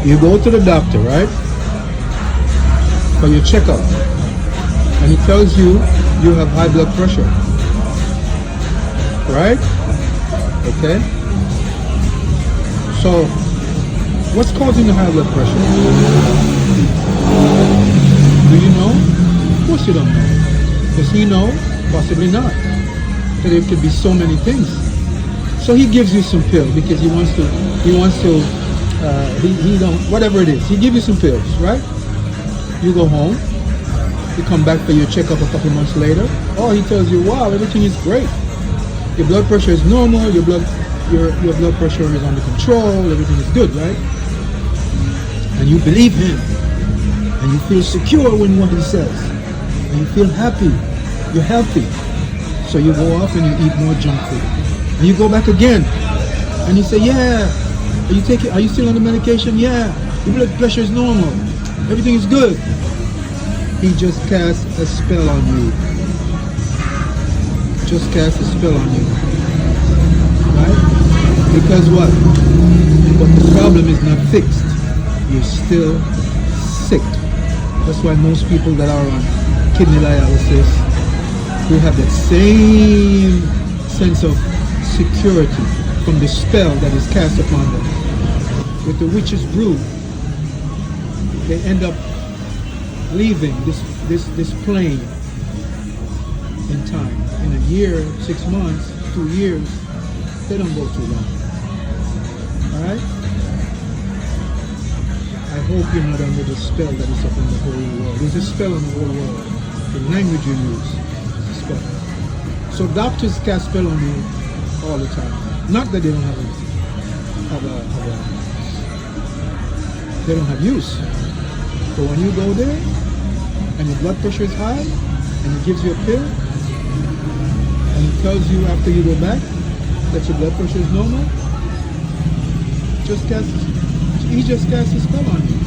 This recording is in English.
You go to the doctor, right? For your checkup. And he tells you you have high blood pressure. Right? Okay? So, what's causing the high blood pressure? Do you know? Of course you don't know. Does he know? Possibly not. So there could be so many things. So he gives you some pills because he don't, whatever it is, he gives you some pills, right? You go home, you come back for your checkup a couple months later. Oh, he tells you, wow, everything is great. Your blood pressure is normal, your blood pressure is under control, everything is good, right? And you believe him, and you feel secure when what he says, and you feel happy, you're healthy. So you go off and you eat more junk food. And you go back again, and you say, yeah, are you still on the medication? Yeah, your blood pressure is normal, everything is good. He just cast a spell on you. Just cast a spell on you. Right? Because what? But the problem is not fixed. You're still sick. That's why most people that are on kidney dialysis, who have that same sense of security from the spell that is cast upon them, with the witch's brew, they end up leaving this plane in time. In a year, 6 months, 2 years, they don't go too long. Alright? I hope you're not under the spell that is upon the whole world. There's a spell on the whole world. The language you use is a spell. So doctors cast spell on you all the time. Not that they don't they don't have use. But when you go there and your blood pressure is high and he gives you a pill and he tells you after you go back that your blood pressure is normal, he just casts a spell on you.